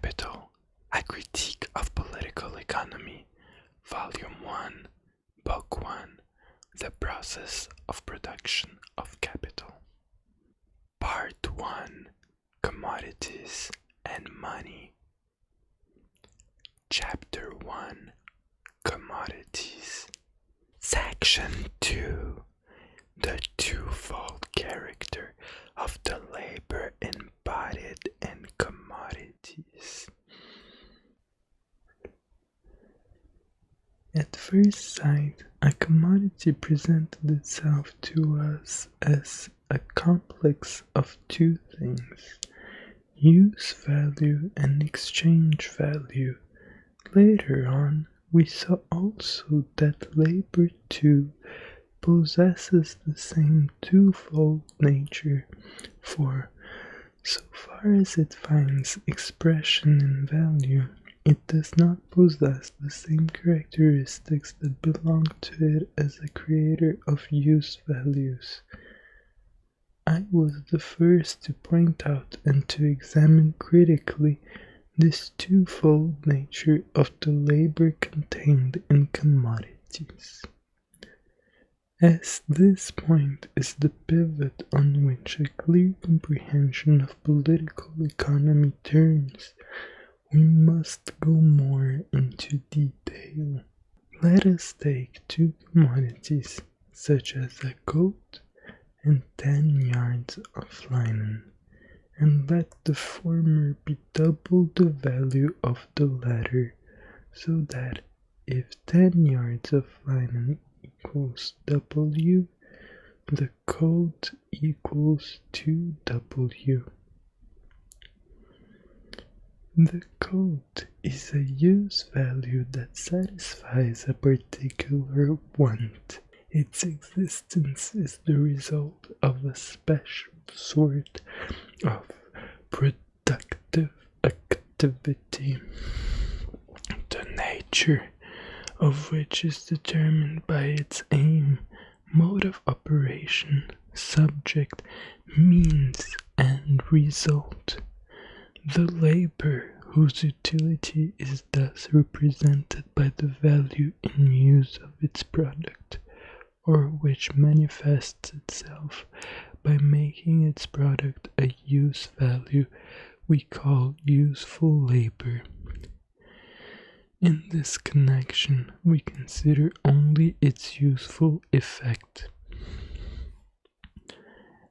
Capital, A Critique of Political Economy, Volume 1, Book 1, The Process of Production of Capital. Part 1, Commodities and Money. Chapter 1, Commodities. Section 2, The twofold character of the labor embodied in commodities. At first sight, a commodity presented itself to us as a complex of two things, use value and exchange value. Later on, we saw also that labor too possesses the same twofold nature, for so far as it finds expression in value, it does not possess the same characteristics that belong to it as a creator of use values. I was the first to point out and to examine critically this twofold nature of the labor contained in commodities. As this point is the pivot on which a clear comprehension of political economy turns, we must go more into detail. Let us take two commodities, such as a coat and 10 yards of linen, and let the former be double the value of the latter, so that if 10 yards of linen equals W, the coat equals 2W. The coat is a use value that satisfies a particular want. Its existence is the result of a special sort of productive activity, the nature of which is determined by its aim, mode of operation, subject, means, and result. The labor, whose utility is thus represented by the value in use of its product, or which manifests itself by making its product a use value, we call useful labor. In this connection, we consider only its useful effect.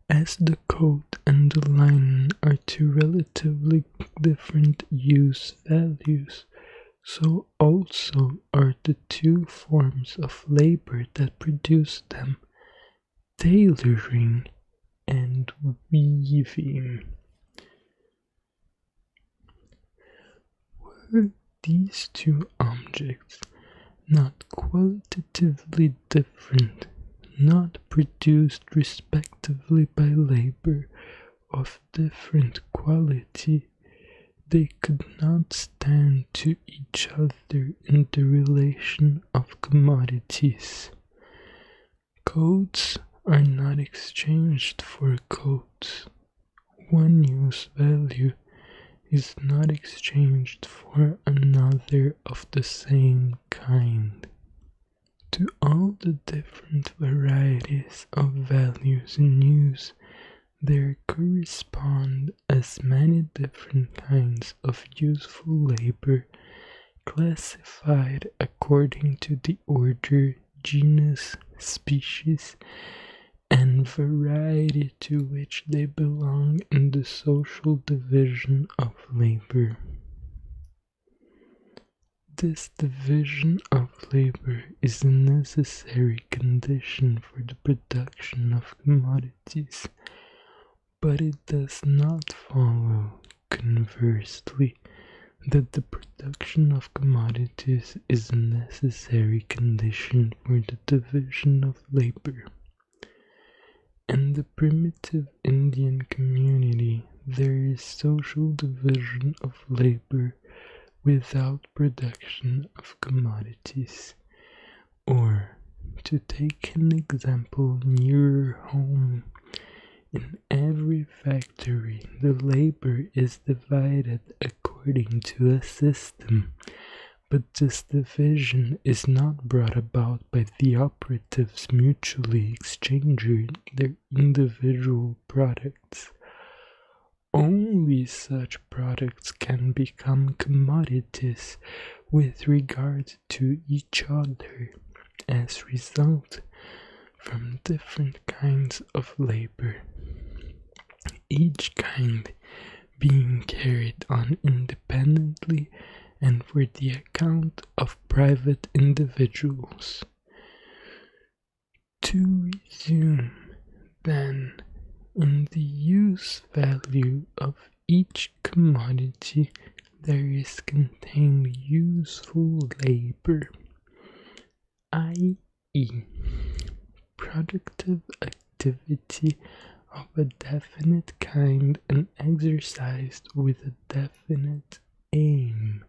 As the coat and the linen are two relatively different use values, so also are the two forms of labor that produce them, tailoring and weaving. Were these two objects not qualitatively different, not produced respectively by labor of different quality, they could not stand to each other in the relation of commodities. Coats are not exchanged for coats. One use value is not exchanged for another of the same kind. To all the different varieties of values in use, there correspond as many different kinds of useful labor, classified according to the order, genus, species, and variety to which they belong in the social division of labor. This division of labor is a necessary condition for the production of commodities, but it does not follow, conversely, that the production of commodities is a necessary condition for the division of labor. In the primitive Indian community, there is social division of labor without production of commodities. Or, to take an example nearer home, in every factory the labor is divided according according to a system, but this division is not brought about by the operatives mutually exchanging their individual products. Only such products can become commodities with regard to each other as result from different kinds of labor, each kind being carried on independently and for the account of private individuals. To resume, then, in the use value of each commodity there is contained useful labor, i.e., productive activity of a definite kind and exercised with a definite aim.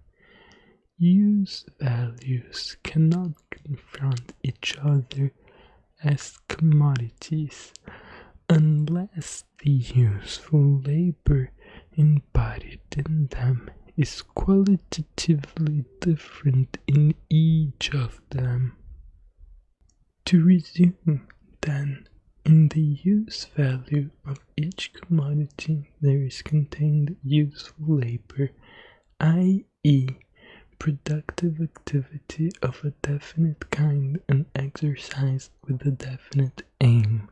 Use values cannot confront each other as commodities unless the useful labor embodied in them is qualitatively different in each of them. To resume, then, in the use value of each commodity there is contained useful labor, i.e., productive activity of a definite kind and exercised with a definite aim.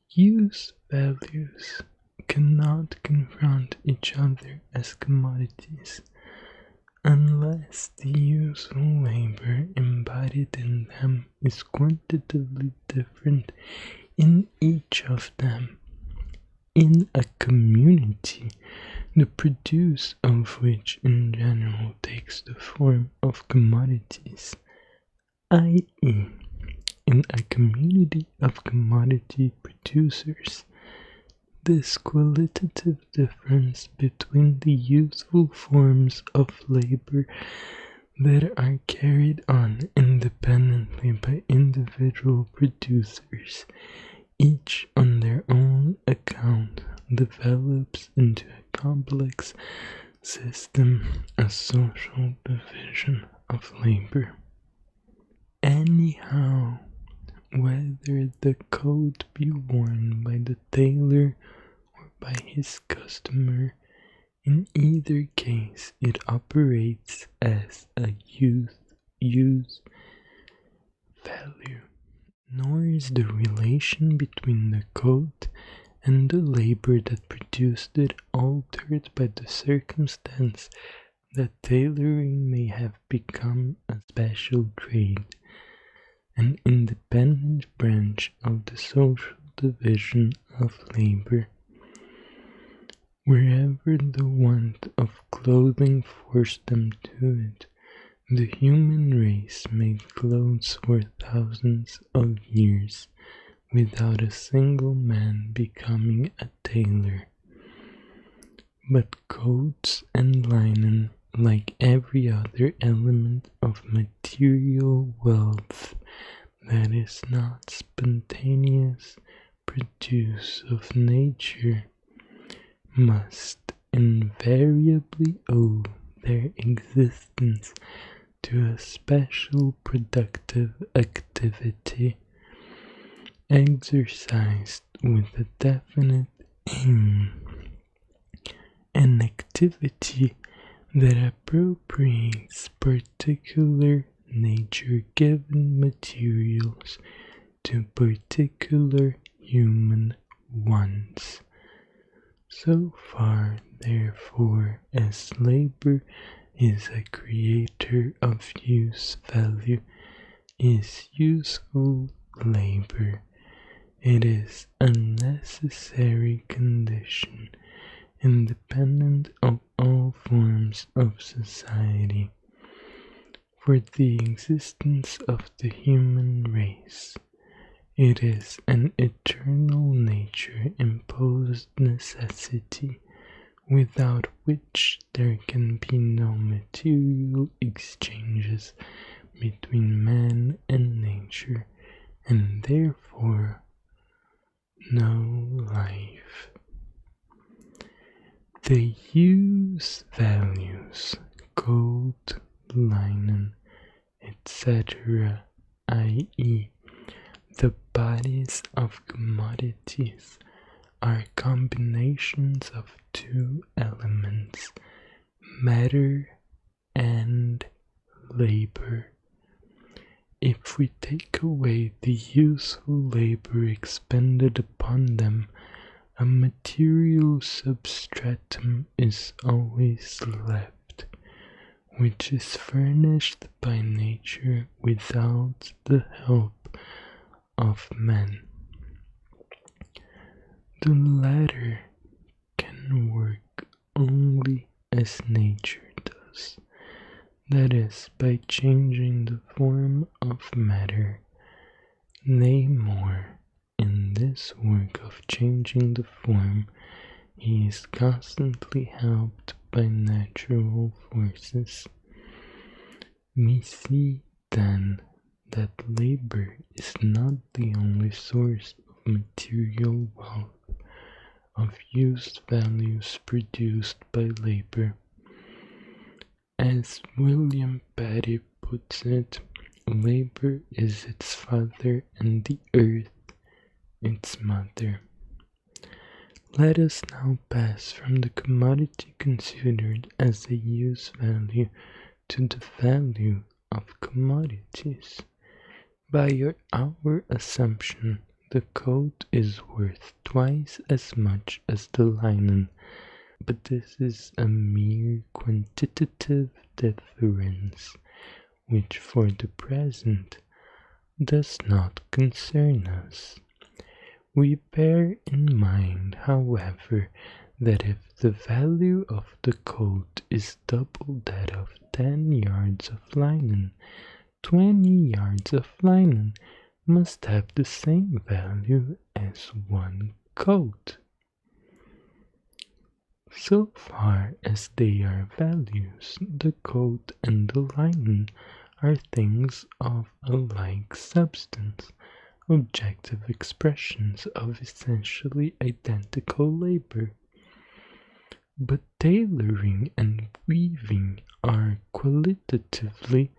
Use values cannot confront each other as commodities unless the useful labor embodied in them is quantitatively different in each of them. In a community, the produce of which in general takes the form of commodities, i.e., in a community of commodity producers, this qualitative difference between the useful forms of labor that are carried on independently by individual producers, each on their own account, develops into a complex system, a social division of labor. Anyhow, whether the coat be worn by the tailor or by his customer, in either case it operates as a use value. Nor is the relation between the coat and the labor that produced it altered by the circumstance that tailoring may have become a special trade, an independent branch of the social division of labor. Wherever the want of clothing forced them to it, the human race made clothes for thousands of years without a single man becoming a tailor. But coats and linen, like every other element of material wealth that is not spontaneous produce of nature, must invariably owe their existence to a special productive activity exercised with a definite aim, an activity that appropriates particular nature-given materials to particular human wants. So far, therefore, as labor is a creator of use value, is useful labor. It is a necessary condition, independent of all forms of society, for the existence of the human race. It is an eternal nature-imposed necessity, without which there can be no material exchanges between man and nature, and therefore no life. The use values, gold, linen, etc., i.e., the bodies of commodities, are combinations of two elements, matter and labor. If we take away the useful labor expended upon them, a material substratum is always left, which is furnished by nature without the help of men. The latter can work only as nature does, that is, by changing the form of matter. Nay, more, in this work of changing the form, he is constantly helped by natural forces. We see, then, that labor is not the only source of material wealth, of used values produced by labor. As William Petty puts it, labor is its father and the earth its mother. Let us now pass from the commodity considered as a use value to the value of commodities. By our assumption, the coat is worth twice as much as the linen, but this is a mere quantitative difference, which for the present does not concern us. We bear in mind, however, that if the value of the coat is double that of 10 yards of linen, 20 yards of linen must have the same value as one coat. So far as they are values, the coat and the linen are things of a like substance, objective expressions of essentially identical labor. But tailoring and weaving are qualitatively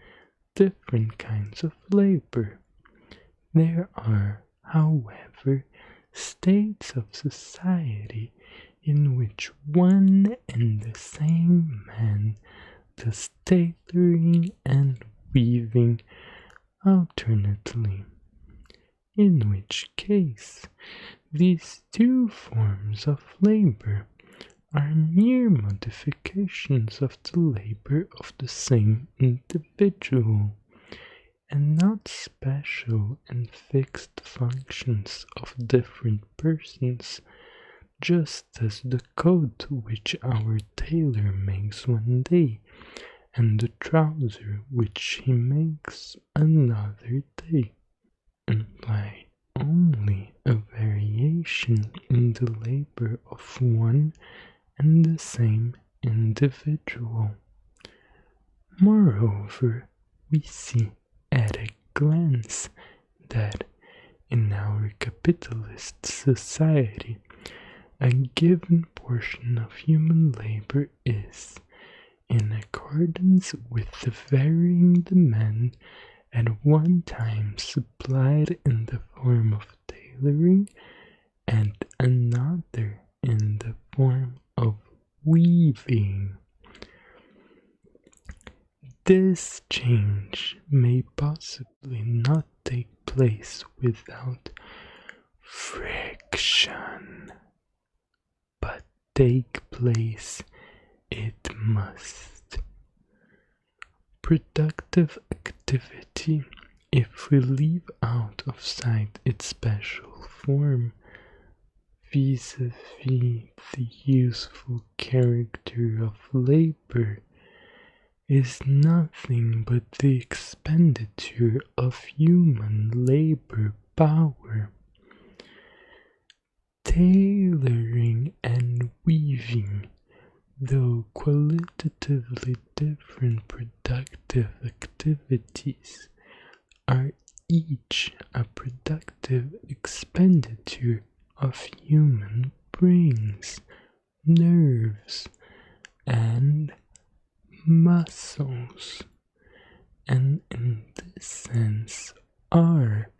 different kinds of labor. There are, however, states of society in which one and the same man does tailoring and weaving alternately, in which case these two forms of labor are mere modifications of the labor of the same individual, and not special and fixed functions of different persons, just as the coat which our tailor makes one day, and the trouser which he makes another day, imply only a variation in the labor of one and the same individual. Moreover, we see at a glance that in our capitalist society, a given portion of human labor is, in accordance with the varying demand, at one time supplied in the form of tailoring, and another in the form of weaving. This change may possibly not take place without friction, but take place it must. Productive activity, if we leave out of sight its special form, vis-a-vis the useful character of labor, is nothing but the expenditure of human labor power. Tailoring and weaving, though qualitatively different productive activities, are each a productive expenditure of human brains, nerves, and muscles, and in this sense are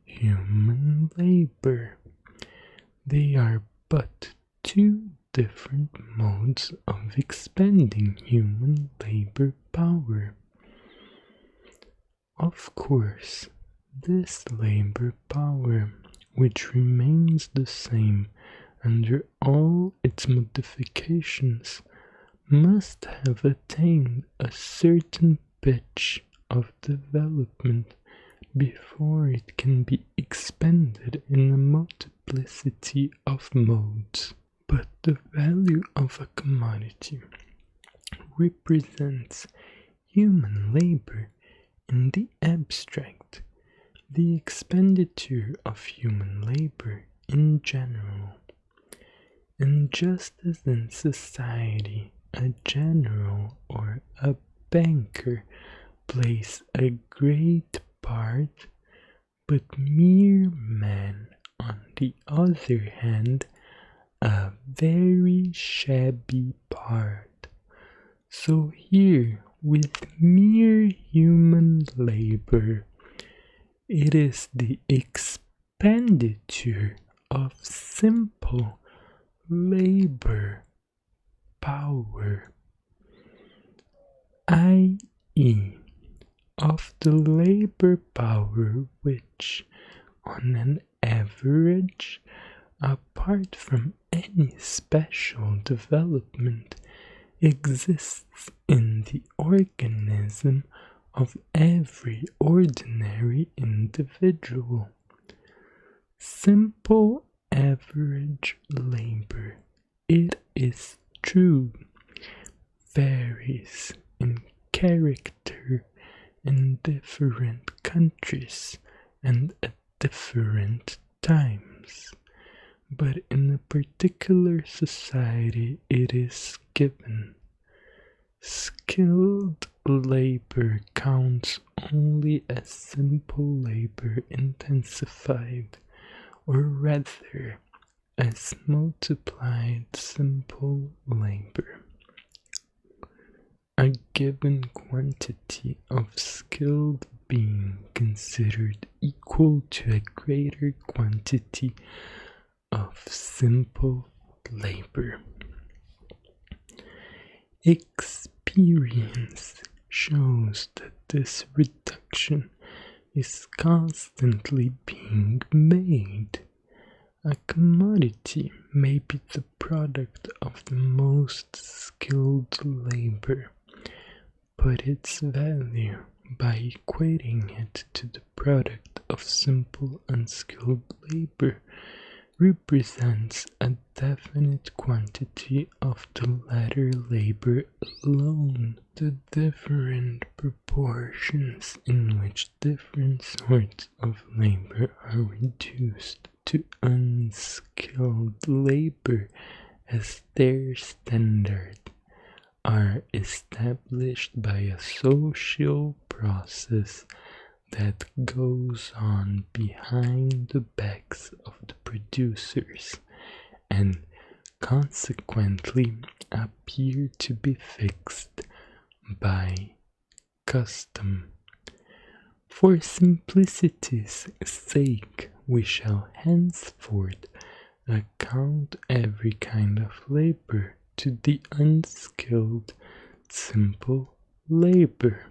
human labor. They are but two different modes of expending human labor power. Of course, this labor power, which remains the same under all its modifications, must have attained a certain pitch of development before it can be expended in a multiplicity of modes. But the value of a commodity represents human labor in the abstract, the expenditure of human labor in general. And just as in society a general or a banker plays a great part, but mere man, on the other hand, a very shabby part. So here, with mere human labor, it is the expenditure of simple labor power, i.e., of the labor power which, on an average, apart from any special development, exists in the organism of every ordinary individual. Simple average labor, it is true, varies in character in different countries and at different times, but in a particular society it is given. Skilled labor counts only as simple labor intensified, or rather as multiplied simple labor. A given quantity of skilled being considered equal to a greater quantity of simple labor. Experience shows that this reduction is constantly being made. A commodity may be the product of the most skilled labor, but its value, by equating it to the product of simple unskilled labor, represents a definite quantity of the latter labor alone. The different proportions in which different sorts of labor are reduced to unskilled labor as their standard are established by a social process that goes on behind the backs of the producers and consequently appear to be fixed by custom. For simplicity's sake, we shall henceforth account every kind of labor to the unskilled, simple labor.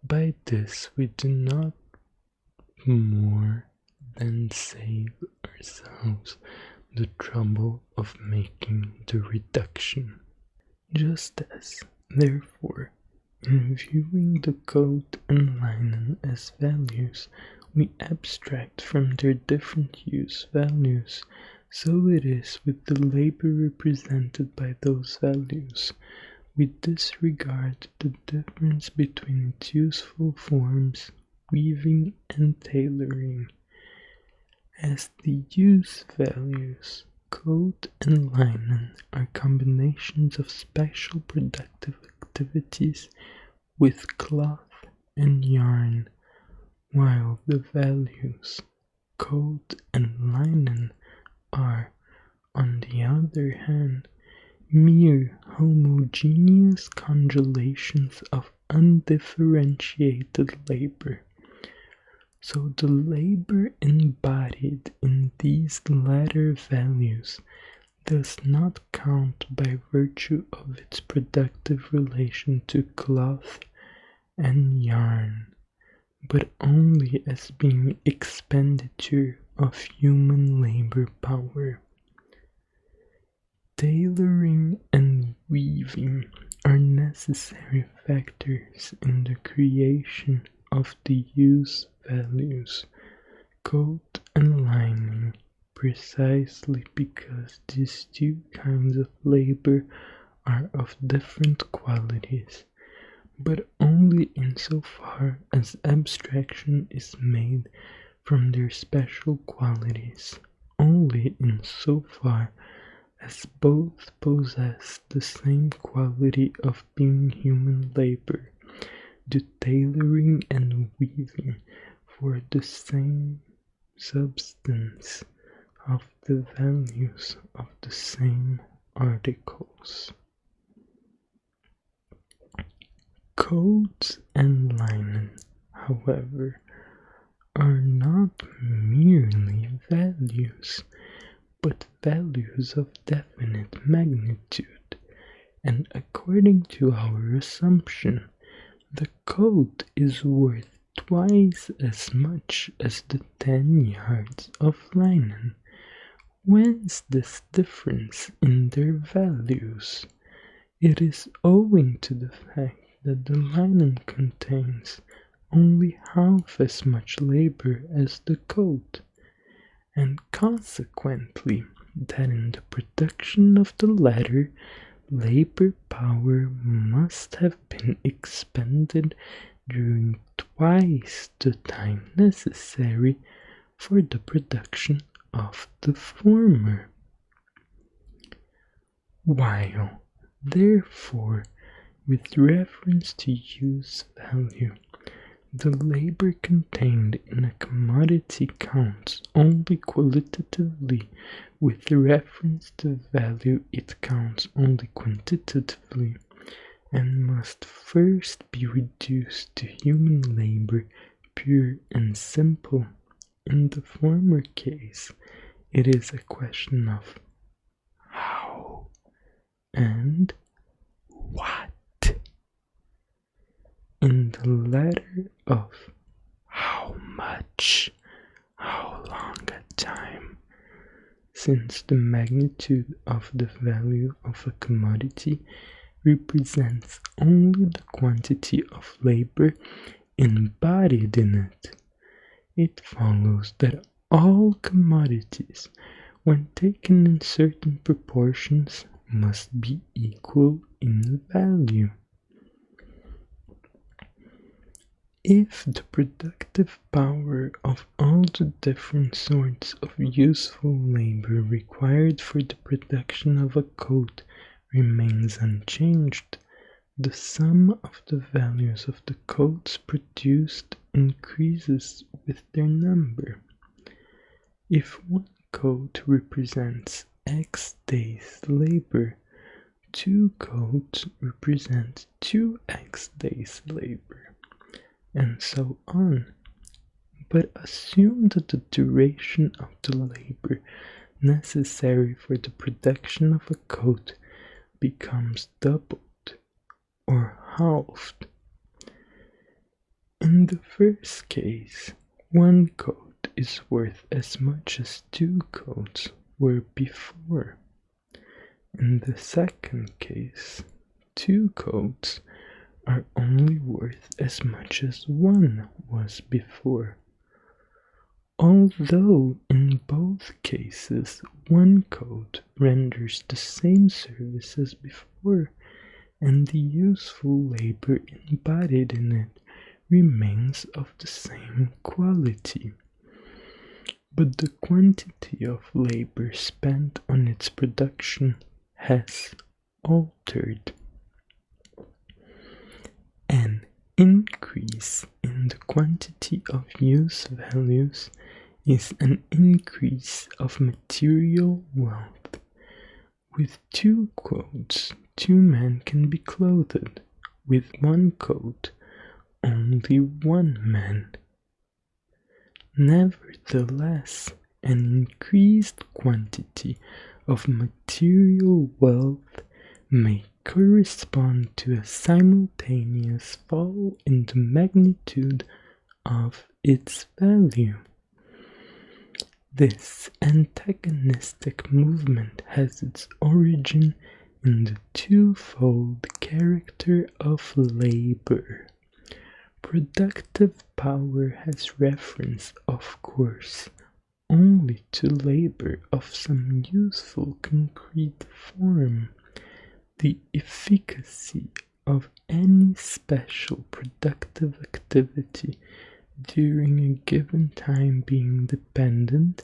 By this we do not more than save ourselves the trouble of making the reduction. Just as, therefore, in viewing the coat and linen as values, we abstract from their different use values, so it is with the labor represented by those values. We disregard the difference between its useful forms, weaving and tailoring. As the use values, coat and linen are combinations of special productive activities with cloth and yarn, while the values, coat and linen, are, on the other hand, mere homogeneous conjugations of undifferentiated labor. So the labor embodied in these latter values does not count by virtue of its productive relation to cloth and yarn, but only as being expenditure of human labor power. Tailoring and weaving are necessary factors in the creation of the use values, coat and lining, precisely because these two kinds of labor are of different qualities, but only insofar as abstraction is made from their special qualities, only insofar as both possess the same quality of being human labor, the tailoring and weaving for the same substance of the values of the same articles. Coats and linen, however, are not merely values, but values of definite magnitude, and according to our assumption, the coat is worth twice as much as the 10 yards of linen. Whence this difference in their values? It is owing to the fact that the linen contains only half as much labor as the coat, and consequently that in the production of the latter, labor power must have been expended during twice the time necessary for the production of the former. While, therefore, with reference to use value, the labor contained in a commodity counts only qualitatively, with reference to value it counts only quantitatively, and must first be reduced to human labor, pure and simple. In the former case, it is a question of how and what. In the latter of how much, how long a time, since the magnitude of the value of a commodity represents only the quantity of labor embodied in it, it follows that all commodities, when taken in certain proportions, must be equal in value. If the productive power of all the different sorts of useful labor required for the production of a coat remains unchanged, the sum of the values of the coats produced increases with their number. If one coat represents X days' labor, 2 coats represent 2x days' labor, and so on. But assume that the duration of the labor necessary for the production of a coat becomes doubled or halved. In the first case, 1 coat is worth as much as 2 coats were before. In the second case, 2 coats are only worth as much as 1 was before. Although in both cases 1 coat renders the same service as before, and the useful labor embodied in it remains of the same quality. But the quantity of labor spent on its production has altered. An increase in the quantity of use values is an increase of material wealth, With 2 coats, 2 men can be clothed. With 1 coat, only 1 man. Nevertheless, an increased quantity of material wealth may correspond to a simultaneous fall in the magnitude of its value. This antagonistic movement has its origin in the twofold character of labor. Productive power has reference, of course, only to labor of some useful concrete form. The efficacy of any special productive activity during a given time being dependent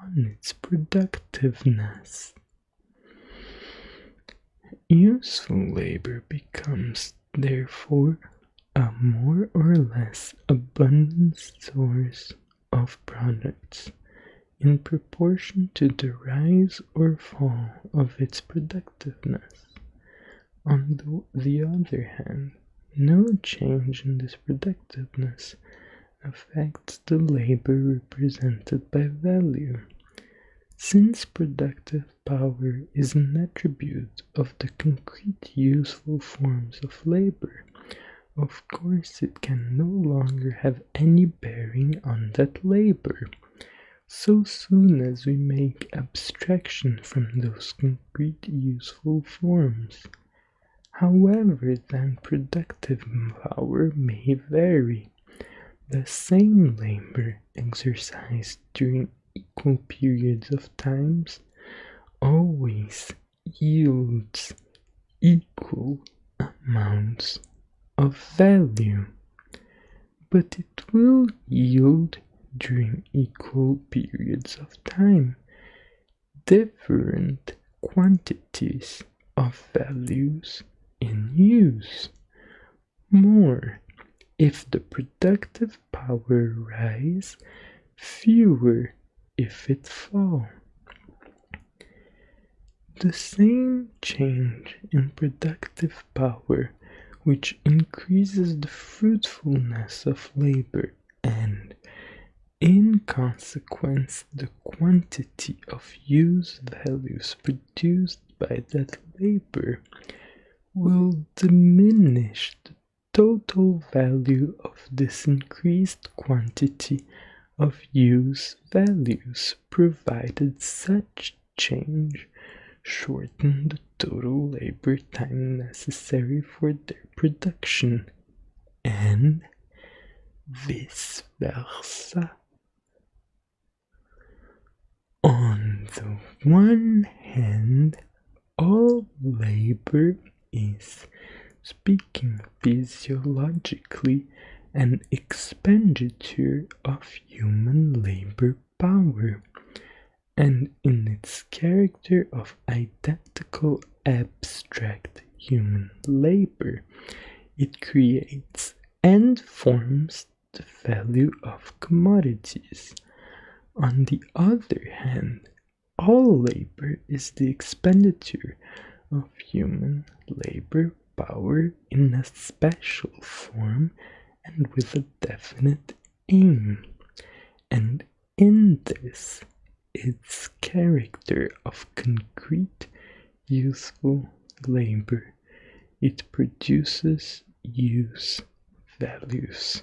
on its productiveness. Useful labor becomes, therefore, a more or less abundant source of products in proportion to the rise or fall of its productiveness. On the other hand, no change in this productiveness affects the labor represented by value. Since productive power is an attribute of the concrete useful forms of labor, of course it can no longer have any bearing on that labor, so soon as we make abstraction from those concrete useful forms. However, then productive power may vary. The same labor exercised during equal periods of times always yields equal amounts of value, but it will yield during equal periods of time different quantities of values in use. More, if the productive power rise, fewer if it fall. The same change in productive power which increases the fruitfulness of labor and, in consequence, the quantity of use values produced by that labor, will diminish the total value of this increased quantity of use values, provided such change shorten the total labor time necessary for their production, and vice versa. On the one hand, all labor is, speaking physiologically, an expenditure of human labor power, and in its character of identical abstract human labor, it creates and forms the value of commodities. On the other hand, all labor is the expenditure of human labor power in a special form and with a definite aim, and in this its character of concrete useful labor, it produces use values.